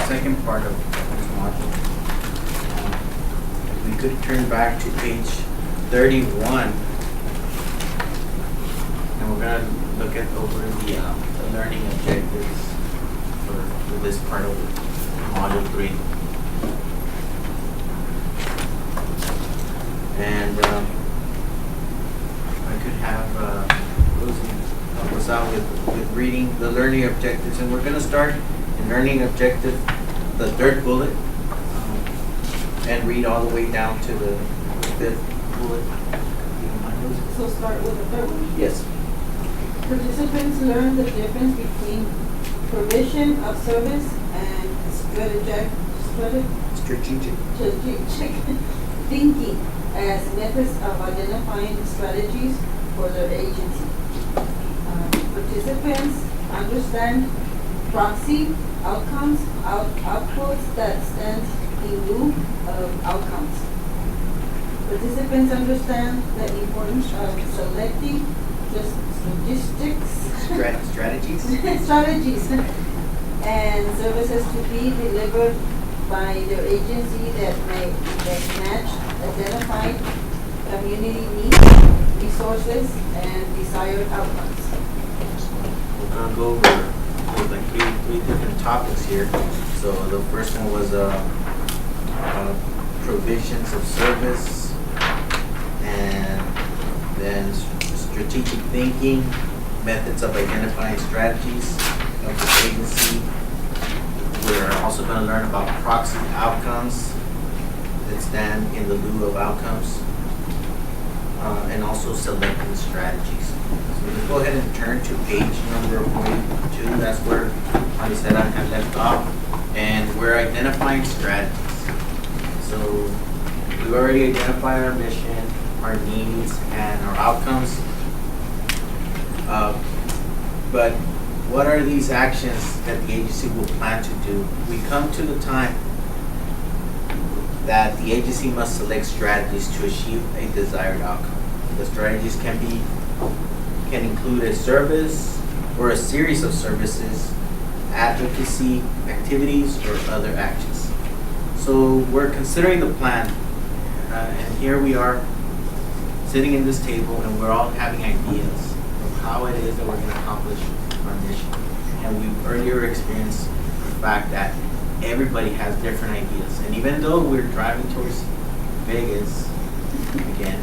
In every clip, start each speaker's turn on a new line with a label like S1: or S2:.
S1: second part of this module. We could turn back to page 31, and we're going to look at over the learning objectives for this part of module 3. And I could have Rosie help us out with reading the learning objectives, and we're going to start in learning objective, the third bullet, and read all the way down to the fifth bullet.
S2: So start with the third one.
S1: Yes.
S2: Participants learn the difference between provision of service and strategic thinking as methods of identifying strategies for their agency. Participants understand proxy outcomes, outputs that stand in lieu of outcomes. Participants understand the importance of selecting strategies and services to be delivered by their agency that match identified community needs, resources, and desired outcomes.
S1: We're going to go over like three different topics here. So the first one was provisions of service, and then strategic thinking, methods of identifying strategies of the agency. We're also going to learn about proxy outcomes that stand in the lieu of outcomes, and also selecting strategies. So let's go ahead and turn to page number 42. That's where I said I had left off, and we're identifying strategies. So we've already identified our mission, our needs, and our outcomes. But what are these actions that the agency will plan to do? We come to the time that the agency must select strategies to achieve a desired outcome. The strategies can include a service or a series of services, advocacy activities, or other actions. So we're considering the plan, and here we are sitting in this table, and we're all having ideas of how it is that we're going to accomplish our mission. And we've earlier experienced the fact that everybody has different ideas. And even though we're driving towards Vegas again,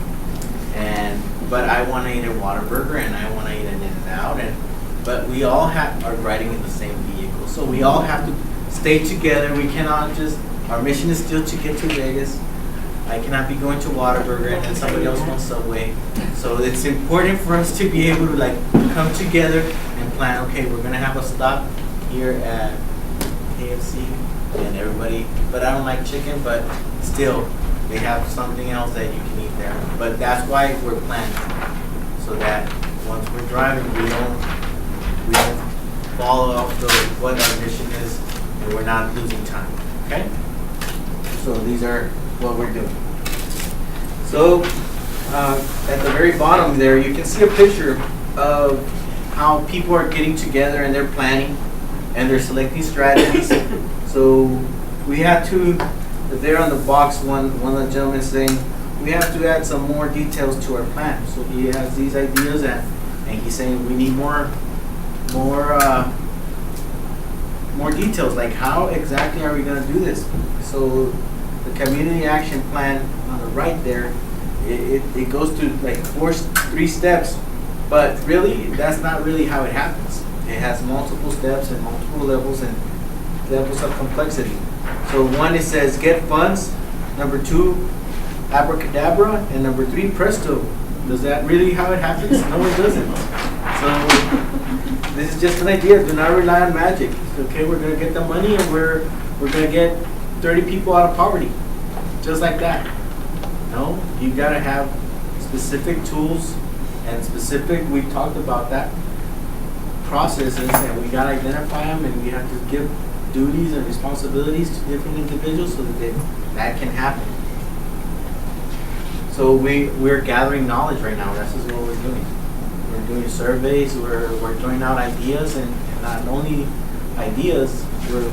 S1: but I want to eat a Whataburger, and I want to eat an In-N-Out, but we all are riding in the same vehicle. So we all have to stay together. We cannot our mission is still to get to Vegas. I cannot be going to Whataburger and then somebody else wants Subway. So it's important for us to be able to come together and plan, okay, we're going to have a stop here at KFC and everybody, but I don't like chicken, but still they have something else that you can eat there. But that's why we're planning, so that once we're driving, we don't follow off what our mission is, and we're not losing time, okay? So these are what we're doing. So at the very bottom there, you can see a picture of how people are getting together and they're planning and they're selecting strategies. So we have to, there on the box, one of the gentlemen saying, we have to add some more details to our plan. So he has these ideas, and he's saying we need more details, like how exactly are we going to do this? So the community action plan on the right there, it goes through three steps, but really that's not really how it happens. It has multiple steps and multiple levels and levels of complexity. So one, it says get funds. Number 2, abracadabra, and number 3, presto. Is that really how it happens? No, it doesn't. So this is just an idea. Do not rely on magic. Okay, we're gonna get the money and we're gonna get 30 people out of poverty, just like that. No, you gotta have specific tools and we talked about that, processes, and we gotta identify them, and we have to give duties and responsibilities to different individuals so that that can happen. So we're gathering knowledge right now. That's just what we're doing. We're doing surveys. We're throwing out ideas, and not only ideas. We're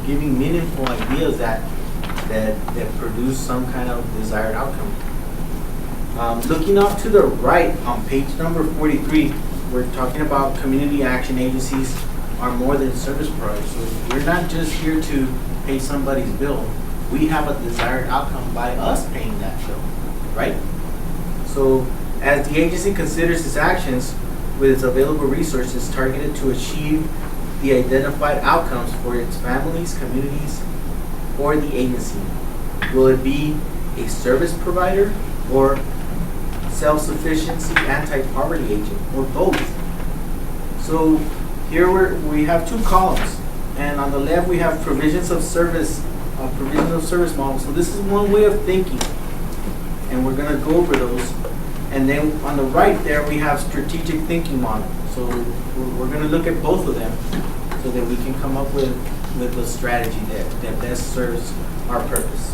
S1: giving meaningful ideas that produce some kind of desired outcome. Looking off to the right on page number 43, we're talking about community action agencies are more than service providers. So we're not just here to pay somebody's bill. We have a desired outcome by us paying that bill, right? So as the agency considers its actions with its available resources targeted to achieve the identified outcomes for its families, communities, or the agency, will it be a service provider or self-sufficiency anti-poverty agent, or both? So here we have two columns, and on the left we have provisions of service model. So this is one way of thinking, and we're going to go over those. And then on the right there we have strategic thinking model. So we're going to look at both of them so that we can come up with a strategy that best serves our purpose.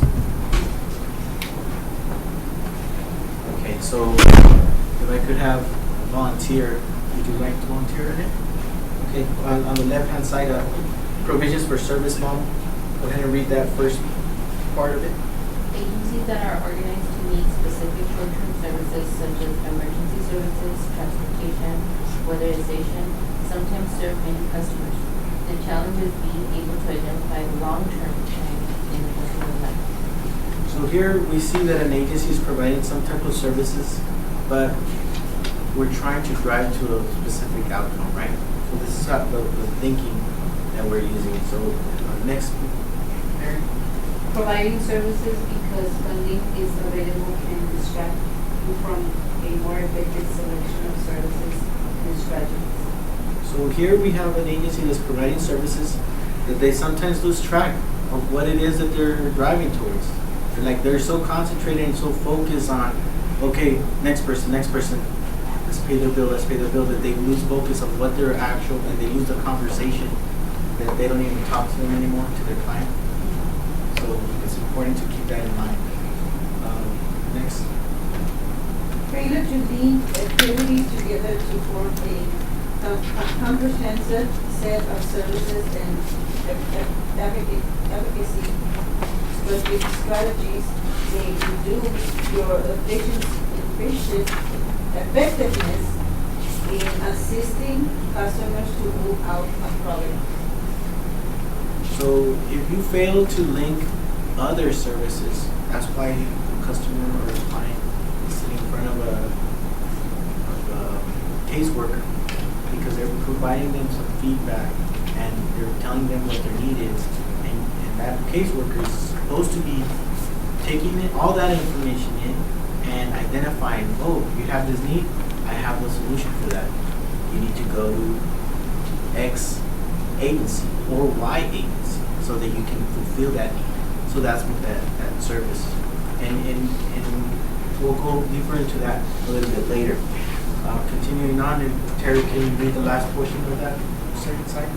S1: Okay, so if I could have a volunteer, would you like to volunteer in it? Okay, on the left-hand side, provisions for service model. Go ahead and read that first part of it.
S3: Agencies that are organized to meet specific short-term services such as emergency services, transportation, weatherization, sometimes serve many customers. The challenge is being able to identify long-term trends in the customer life.
S1: So here we see that an agency is providing some type of services, but we're trying to drive to a specific outcome, right? So this is how the thinking that we're using. So next, Mary.
S4: Providing services because funding is available can distract you from a more effective selection of services and strategies.
S1: So here we have an agency that's providing services that they sometimes lose track of what it is that they're driving towards. They're so concentrated and so focused on, okay, next person, let's pay their bill, that they lose focus of what their actual, and they lose the conversation, that they don't even talk to them anymore, to their client. So it's important to keep that in mind. Next.
S2: Failure to link activities together to form a comprehensive set of services and advocacy strategies may reduce your effectiveness in assisting customers to move out of poverty.
S1: So if you fail to link other services, that's why a customer or a client is sitting in front of a caseworker, because they're providing them some feedback and they're telling them what their need is, and that caseworker is supposed to be taking all that information in and identifying, oh, you have this need, I have the solution for that. You need to go to X agency or Y agency so that you can fulfill that need. So that's what that service. And we'll go deeper into that a little bit later. Continuing on, and Terry, can you read the last portion of that second side?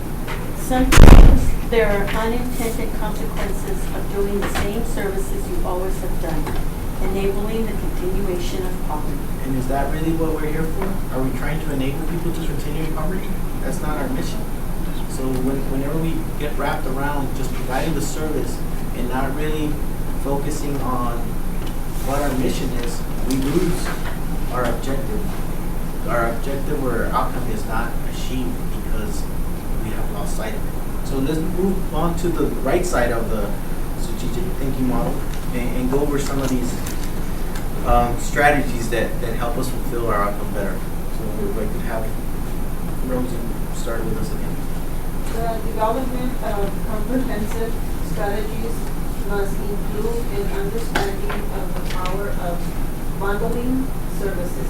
S5: Sometimes there are unintended consequences of doing the same services you always have done, enabling the continuation of poverty.
S1: And is that really what we're here for? Are we trying to enable people to continue in poverty? That's not our mission. So whenever we get wrapped around just providing the service and not really focusing on what our mission is, we lose our objective. Our objective or our outcome is not achieved because we have lost sight of it. So let's move on to the right side of the strategic thinking model and go over some of these strategies that help us fulfill our outcome better. So we'd like to have Rosie start with us again.
S2: The development of comprehensive strategies must include an understanding of the power of bundling services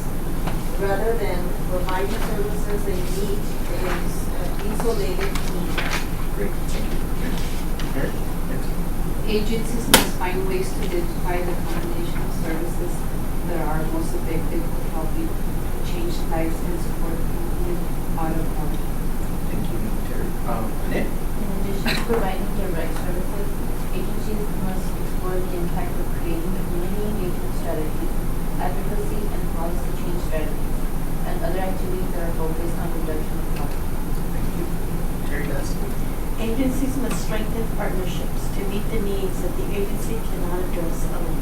S2: rather than providing services they need as isolated needs.
S1: Great, thank you. Eric? Next.
S4: Agencies must find ways to identify the combination of services that are most effective for helping change lives and support people out of poverty.
S1: Thank you, Terry. Annette?
S3: In addition to providing the right services, agencies must explore the impact of creating community engagement strategies, advocacy and policy change strategies, and other activities that are focused on reduction of poverty.
S1: Thank you. Terry, that's
S5: Agencies must strengthen partnerships to meet the needs that the agency cannot address alone.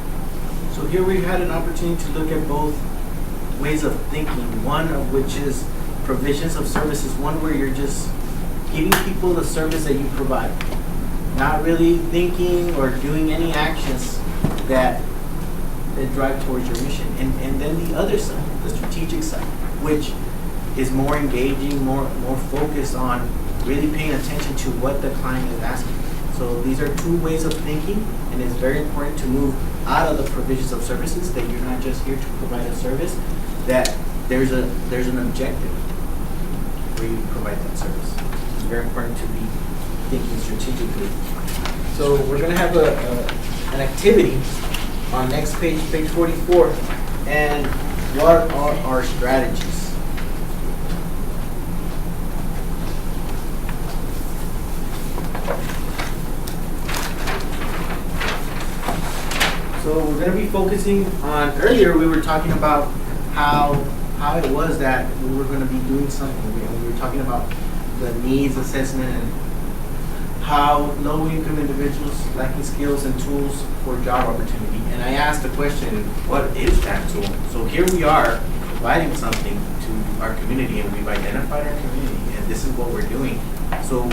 S1: So here we had an opportunity to look at both ways of thinking, one of which is provisions of services, one where you're just giving people the service that you provide, not really thinking or doing any actions that drive towards your mission. And then the other side, the strategic side, which is more engaging, more focused on really paying attention to what the client is asking. So these are two ways of thinking, and it's very important to move out of the provisions of services, that you're not just here to provide a service, that there's an objective where you provide that service. It's very important to be thinking strategically. So we're going to have an activity on next page, page 44, and what are our strategies? So we're going to be focusing on, earlier we were talking about how it was that we were going to be doing something. We were talking about the needs assessment and how low-income individuals lacking skills and tools for job opportunity. And I asked the question, what is that tool? So here we are providing something to our community, and we've identified our community, and this is what we're doing. So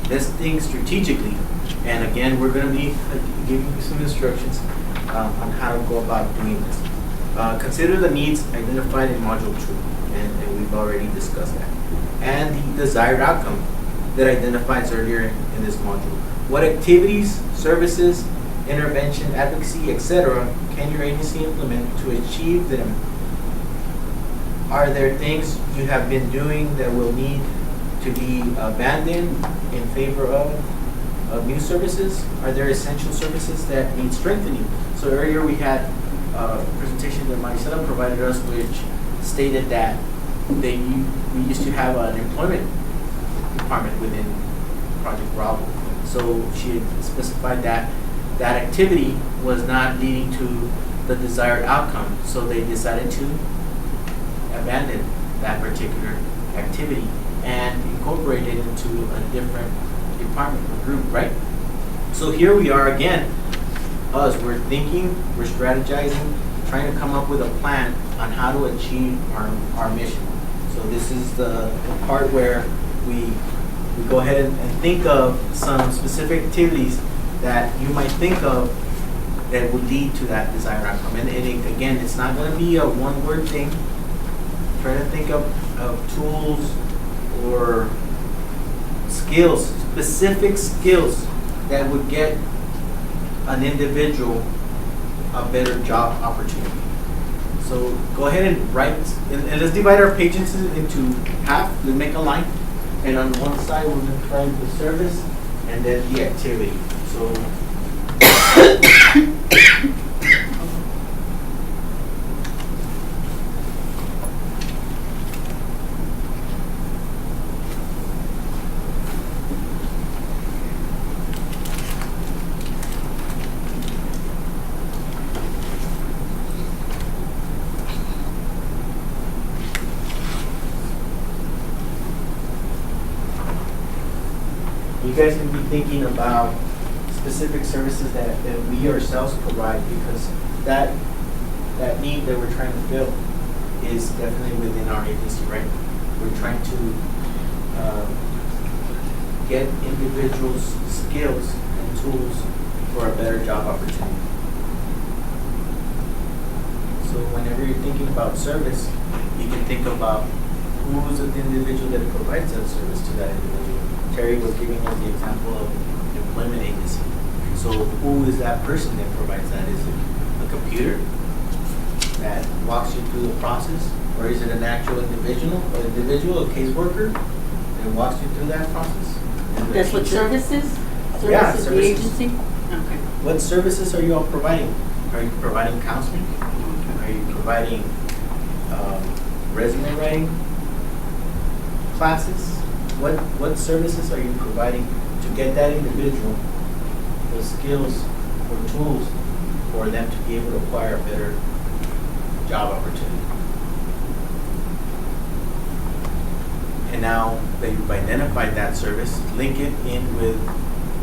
S1: let's think strategically. And again, we're going to be giving you some instructions on how to go about doing this. Consider the needs identified in Module 2, and we've already discussed that. And the desired outcome that identifies earlier in this module. What activities, services, intervention, advocacy, etc. can your agency implement to achieve them? Are there things you have been doing that will need to be abandoned in favor of new services? Are there essential services that need strengthening? So earlier we had a presentation that Maricela provided us, which stated that we used to have an employment department within Project Bravo. So she had specified that that activity was not leading to the desired outcome, so they decided to abandon that particular activity and incorporate it into a different department or group, right? So here we are again, we're thinking, we're strategizing, trying to come up with a plan on how to achieve our mission. So this is the part where we go ahead and think of some specific activities that you might think of that would lead to that desired outcome. And again, it's not going to be a one-word thing. Try to think of tools or skills, specific skills that would get an individual a better job opportunity. So go ahead and write, and let's divide our pages into half. Let's make a line. And on one side, we're going to try the service and then the activity. So you guys can be thinking about specific services that we ourselves provide, because that need that we're trying to fill is definitely within our agency, right? We're trying to get individuals skills and tools for a better job opportunity. So whenever you're thinking about service, you can think about who's the individual that provides that service to that individual. Terry was giving us the example of employment agency. So who is that person that provides that? Is it a computer that walks you through the process? Or is it an actual individual, a caseworker that walks you through that process?
S5: That's what services?
S1: Yeah,
S5: Services, the
S1: services.
S5: agency? Okay.
S1: What services are you all providing? Are you providing counseling? Are you providing resume writing classes? What services are you providing to get that individual the skills or tools for them to be able to acquire a better job opportunity? And now that you've identified that service, link it in with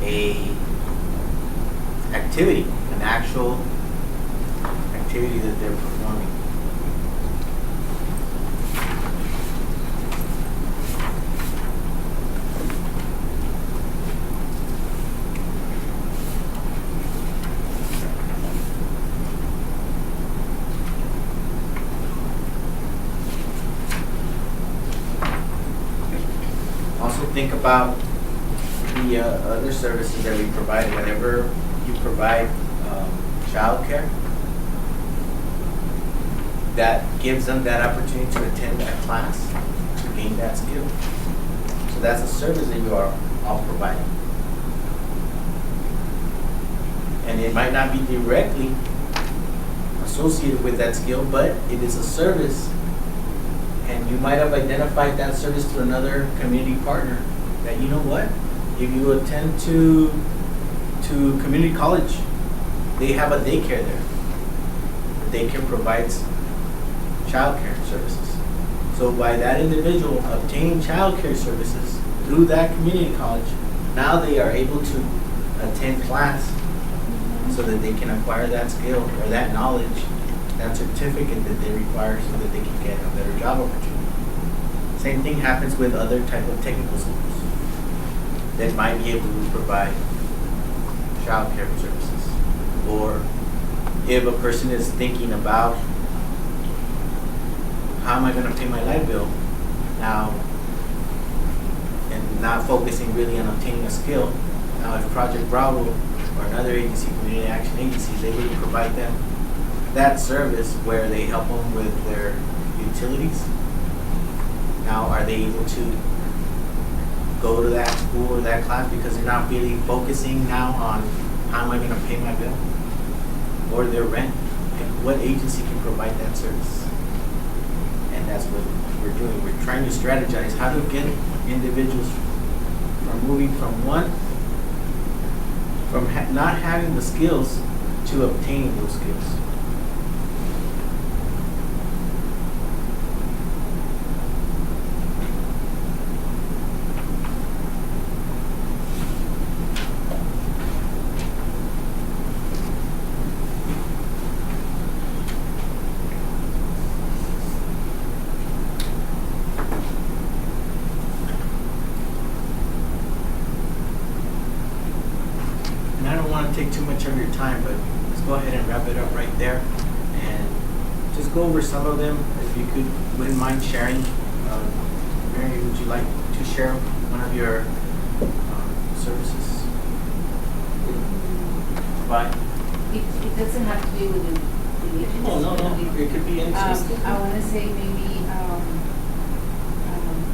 S1: a activity, an actual activity that they're performing. Also think about the other services that we provide. Whenever you provide childcare, that gives them that opportunity to attend that class, to gain that skill. So that's a service that you are all providing. And it might not be directly associated with that skill, but it is a service. And you might have identified that service to another community partner that, you know what, if you attend to community college, they have a daycare there. The daycare provides childcare services. So by that individual obtaining childcare services through that community college, now they are able to attend class so that they can acquire that skill or that knowledge, that certificate that they require so that they can get a better job opportunity. Same thing happens with other type of technical schools that might be able to provide childcare services. Or if a person is thinking about, how am I going to pay my light bill now, and not focusing really on obtaining a skill. Now if Project Bravo or another agency, community action agency, is able to provide them that service where they help them with their utilities. Now, are they able to go to that school or that class because they're not really focusing now on how am I going to pay my bill or their rent? And what agency can provide that service? And that's what we're doing. We're trying to strategize how to get individuals from moving from not having the skills to obtaining those skills. And I don't want to take too much of your time, but let's go ahead and wrap it up right there. And just go over some of them. If you wouldn't mind sharing. Mary, would you like to share one of your services? Provide?
S4: It doesn't have to be with the agency.
S1: Oh, no. It could be any system.
S4: I want to say maybe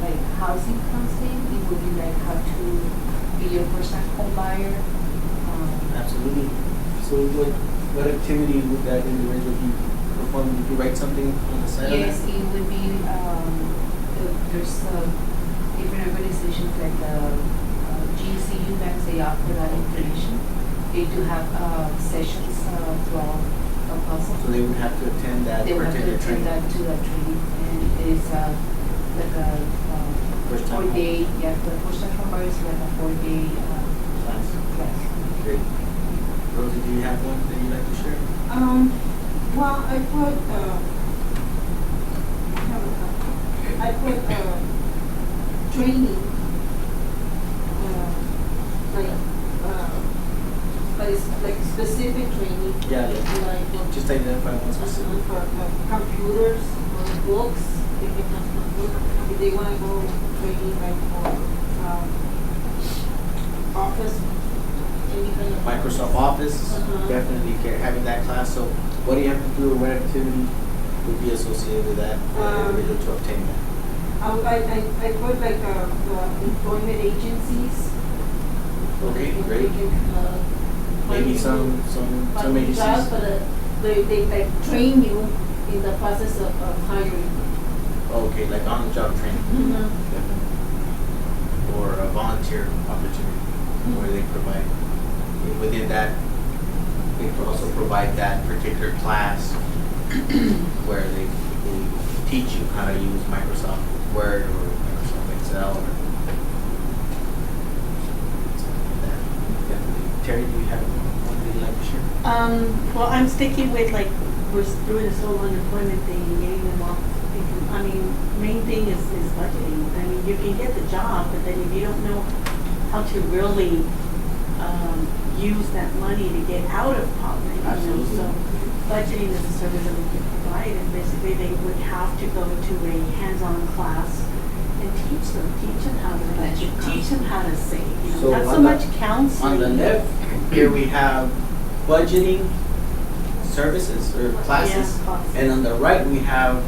S4: like housing counseling. It would be like how to be your first-time home buyer.
S1: Absolutely. So what activity would that individual be performing? Would you write something on the side
S4: Yes,
S1: of that?
S4: it would be, there's different organizations like the GCU banks, they offer that information. They do have sessions throughout El Paso.
S1: So they would have to attend that
S4: They would have to
S1: particular
S4: attend
S1: training.
S4: that to that training. And it is like a
S1: First time
S4: 4-day, yeah, the first time home buyer is like a 4-day
S1: class.
S4: class.
S1: Great. Rosie, do you have one that you'd like to share?
S2: Well, I put training, but it's like specific training.
S1: Yeah.
S2: Like
S1: Just identify one specific.
S2: for computers or books, they can have some books. If they want to go training like for office, any kind of
S1: Microsoft Office, definitely having that class. So what do you have to do or what activity would be associated with that for an individual to obtain that?
S2: I put like employment agencies.
S1: Okay,
S2: They
S1: great.
S2: can,
S1: Maybe
S2: find
S1: some
S2: jobs,
S1: agencies.
S2: but they like train you in the process of hiring.
S1: Okay, like on the job training. Definitely. Or a volunteer opportunity where they provide, within that, they can also provide that particular class where they teach you how to use Microsoft Word or Microsoft Excel. Excel or something like that. Definitely. Terry, do you have one that you'd like to share?
S5: Well, I'm sticking with like, we're doing this whole unemployment thing and getting them off. I mean, main thing is budgeting. I mean, you can get the job, but then if you don't know how to really, use that money to get out of poverty, you know,
S1: Absolutely.
S5: so budgeting is a service that we can provide, and basically they would have to go to a hands-on class and teach them how to budget, teach them how to save, you know,
S1: So
S5: not so
S1: on the-
S5: much counseling.
S1: On the left, here we have budgeting services or classes.
S5: Yeah, classes.
S1: And on the right, we have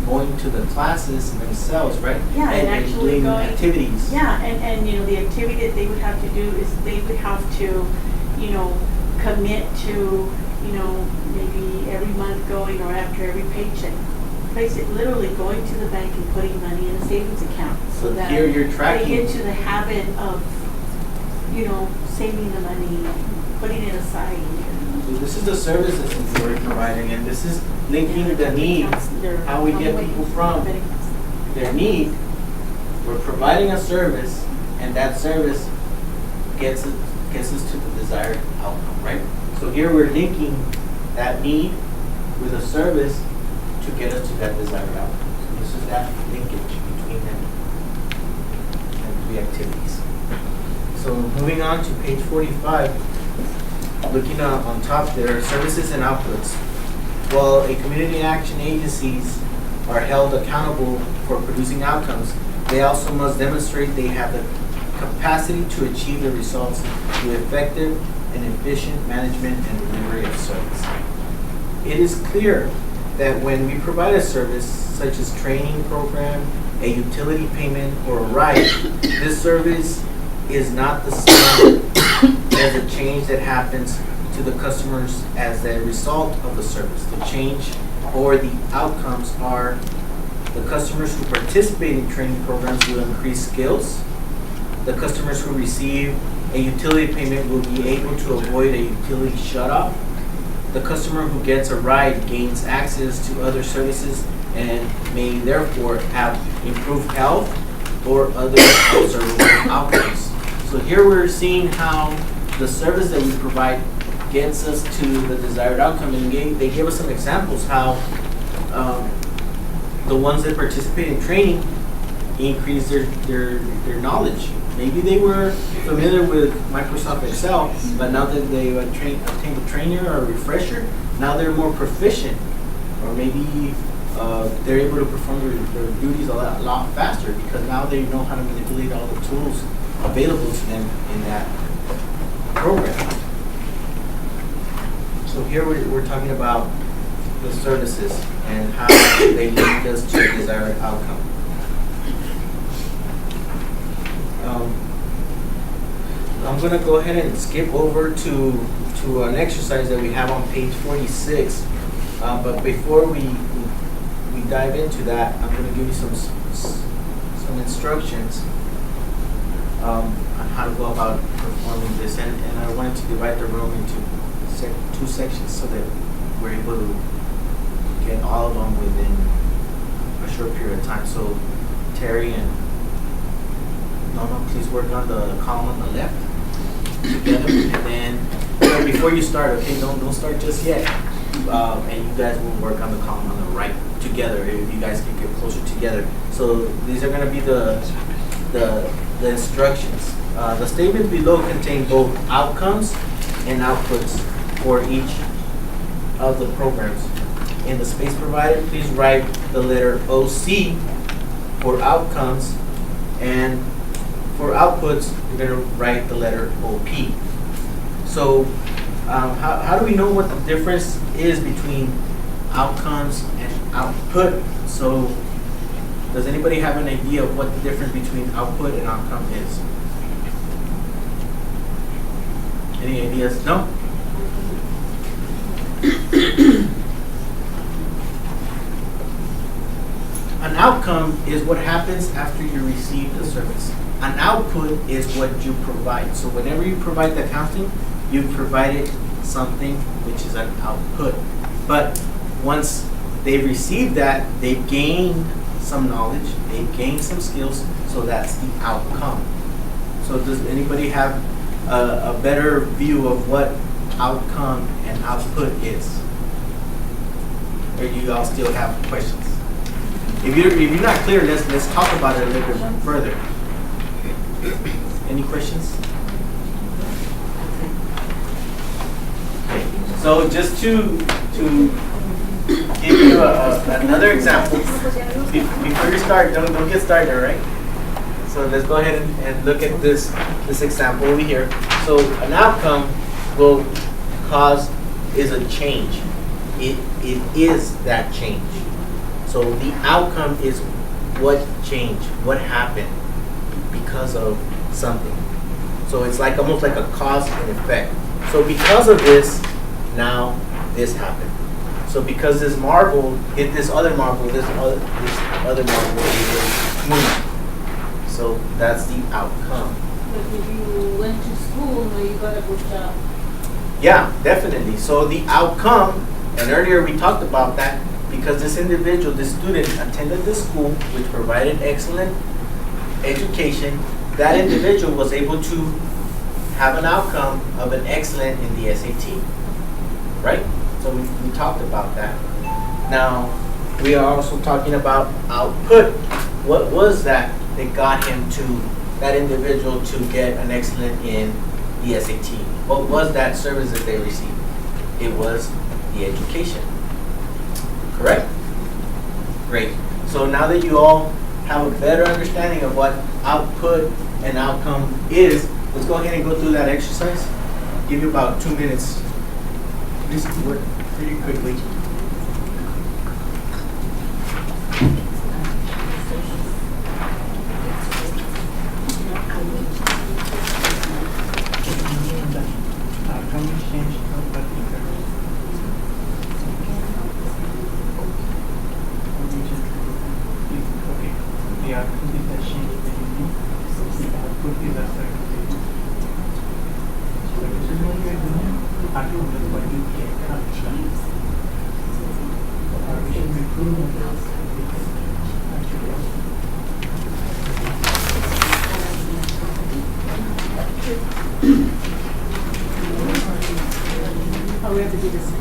S1: going to the classes themselves, right?
S5: Yeah, and actually
S1: doing
S5: going-
S1: activities.
S5: Yeah, and, you know, the activity that they would have to do is they would have to, you know, commit to, you know, maybe every month going or after every paycheck. Basically, literally going to the bank and putting money in a savings account so
S1: So
S5: that
S1: here you're tracking.
S5: they get to the habit of, you know, saving the money, putting it aside.
S1: So this is the services that we're providing, and this is linking the need, how we get people from their need. We're providing a service, and that service gets us to the desired outcome, right? So here we're linking that need with a service to get us to that desired outcome. So this is that linkage between them and three activities. So moving on to page 45, looking on top there, services and outputs. While a community action agencies are held accountable for producing outcomes, they also must demonstrate they have the capacity to achieve the results through effective and efficient management and delivery of service. It is clear that when we provide a service such as training program, a utility payment, or a ride, this service is not the same as a change that happens to the customers as a result of the service. The change or the outcomes are the customers who participate in training programs will increase skills. The customers who receive a utility payment will be able to avoid a utility shutoff. The customer who gets a ride gains access to other services and may therefore have improved health or other observable outcomes. So here we're seeing how the service that we provide gets us to the desired outcome, and they gave us some examples how the ones that participate in training increase their knowledge. Maybe they were familiar with Microsoft Excel, but now that they obtained a trainer or a refresher, now they're more proficient, or maybe they're able to perform their duties a lot faster because now they know how to manipulate all the tools available to them in that program. So here we're talking about the services and how they link us to a desired outcome. I'm going to go ahead and skip over to an exercise that we have on page 46. But before we dive into that, I'm going to give you some instructions on how to go about performing this. And I wanted to divide the room into two sections so that we're able to get all of them within a short period of time. So Terry and Nono, please work on the column on the left together, and then before you start, okay, don't start just yet. And you guys will work on the column on the right together if you guys can get closer together. So these are going to be the instructions. The statements below contain both outcomes and outputs for each of the programs. In the space provided, please write the letter OC for outcomes, and for outputs, you're going to write the letter OP. So how do we know what the difference is between outcomes and output? So does anybody have an idea of what the difference between output and outcome is? Any ideas? No? An outcome is what happens after you receive the service. An output is what you provide. So whenever you provide the accounting, you've provided something which is an output. But once they've received that, they've gained some knowledge, they gain some skills, so that's the outcome. So does anybody have a better view of what outcome and output is? Or do you all still have questions? If you're not clear, let's talk about it a little bit further. Any questions? Okay. So just to give you another example, before you start, don't get started, all right? So let's go ahead and look at this example over here. So an outcome will cause is a change. It is that change. So the outcome is what changed, what happened because of something. So it's like almost like a cause and effect. So because of this, now this happened. So because this marble hit this other marble, this other marble will move. So that's the outcome.
S2: But if you went to school, now you got a good job.
S1: Yeah, definitely. So the outcome, and earlier we talked about that, because this individual, this student attended the school which provided excellent education, that individual was able to have an outcome of an excellent in the SAT, right? So we talked about that. Now, we are also talking about output. What was that got him to, that individual to get an excellent in the SAT? What was that service that they received? It was the education. Correct? Great. So now that you all have a better understanding of what output and outcome is, let's go ahead and go through that exercise. I'll give you about 2 minutes. This work pretty quickly.
S5: Oh, we have to do this.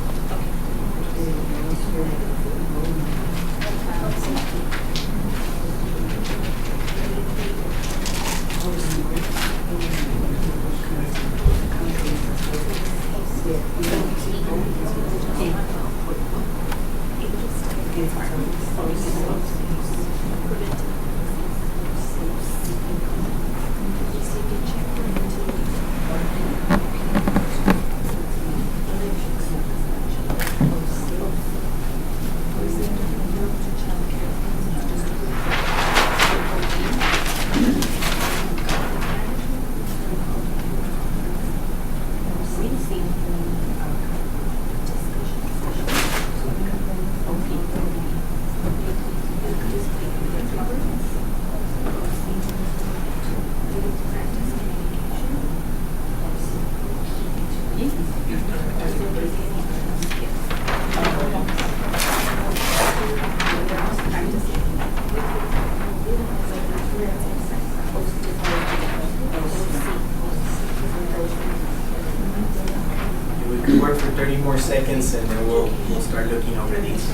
S5: We could work for 30 more seconds and then we'll start looking over these.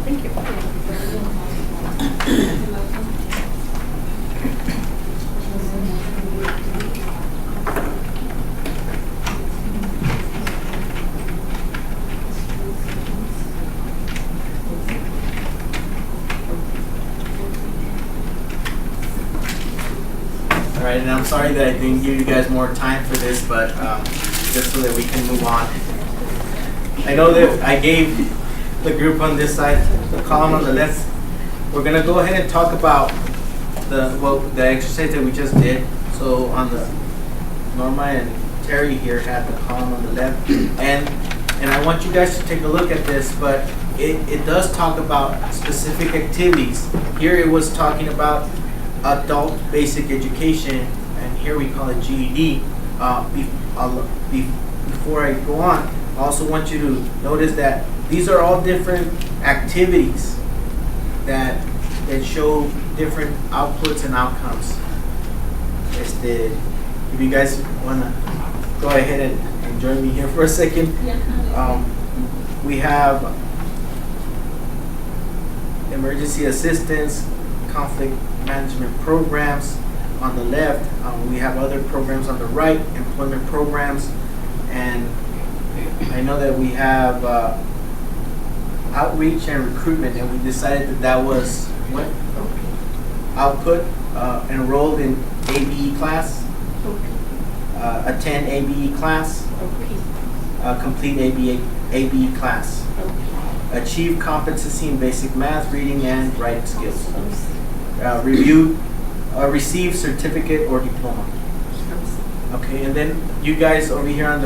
S5: Thank you.
S1: All right, and I'm sorry that I didn't give you guys more time for this, but just so that we can move on. I know that I gave the group on this side, the column on the left. We're gonna go ahead and talk about the exercise that we just did. So on the Norma and Terry here had the column on the left, and I want you guys to take a look at this, but it does talk about specific activities. Here it was talking about adult basic education, and here we call it GED. Before I go on, I also want you to notice that these are all different activities that show different outputs and outcomes. If you guys want to go ahead and join me here for a second. We have emergency assistance, conflict management programs on the left. We have other programs on the right, employment programs, and I know that we have outreach and recruitment, and we decided that was what? Output, enrolled in ABE class, attend ABE class, complete ABE class, achieve competency in basic math, reading, and writing skills, receive certificate or diploma. Okay, and then you guys over here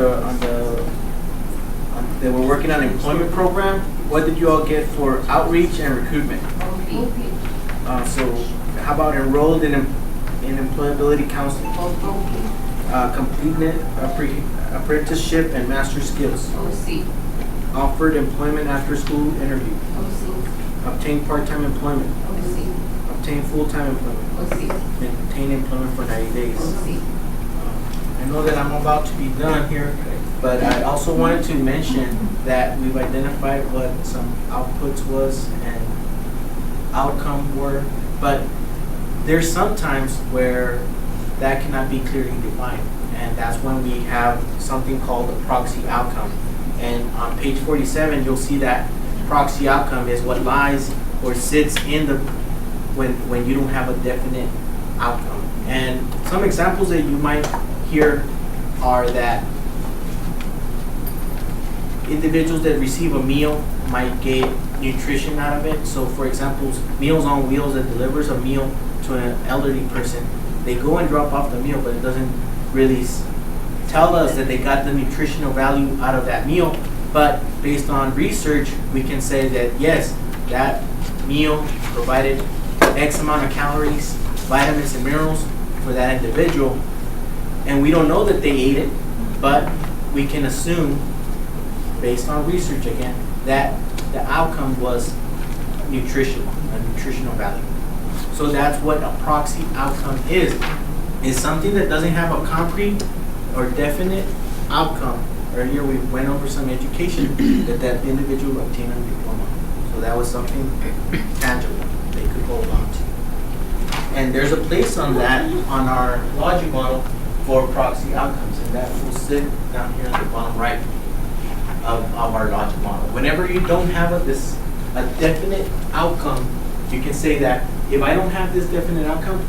S1: they were working on employment program. What did you all get for outreach and recruitment? So how about enrolled in employability counseling? Completed apprenticeship and master skills. Offered employment after school interview. Obtained part-time employment. Obtained full-time employment. Obtained employment for 90 days. I know that I'm about to be done here, but I also wanted to mention that we've identified what some outputs was and outcome were, but there's sometimes where that cannot be clearly defined, and that's when we have something called a proxy outcome. And on page 47, you'll see that proxy outcome is what lies or sits in the when you don't have a definite outcome. And some examples that you might hear are that individuals that receive a meal might get nutrition out of it. So for example, Meals on Wheels that delivers a meal to an elderly person, they go and drop off the meal, but it doesn't really tell us that they got the nutritional value out of that meal. But based on research, we can say that yes, that meal provided X amount of calories, vitamins and minerals for that individual. And we don't know that they ate it, but we can assume, based on research again, that the outcome was nutritional, a nutritional value. So that's what a proxy outcome is something that doesn't have a concrete or definite outcome. Earlier we went over some education that individual obtained a diploma. So that was something tangible they could hold on to. And there's a place on that, on our logic model, for proxy outcomes, and that will sit down here at the bottom right of our logic model. Whenever you don't have a definite outcome, you can say that if I don't have this definite outcome,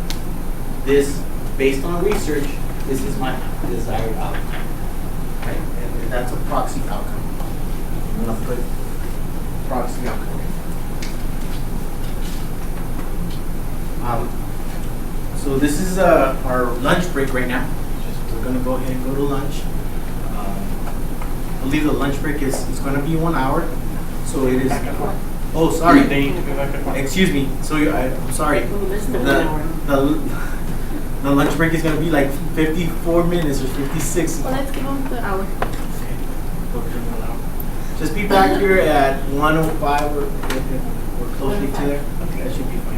S1: this, based on research, this is my desired outcome. Right? And that's a proxy outcome. I'm going to put proxy outcome. So this is our lunch break right now. We're going to go ahead and go to lunch. I believe the lunch break is going to be 1 hour. So it is. Oh, sorry. Excuse me. So I'm sorry. The lunch break is going to be like 54 minutes or 56.
S5: Well, let's give them the hour.
S1: Okay. Just be back here at 1:05 or closely to there. Okay, that should be fine.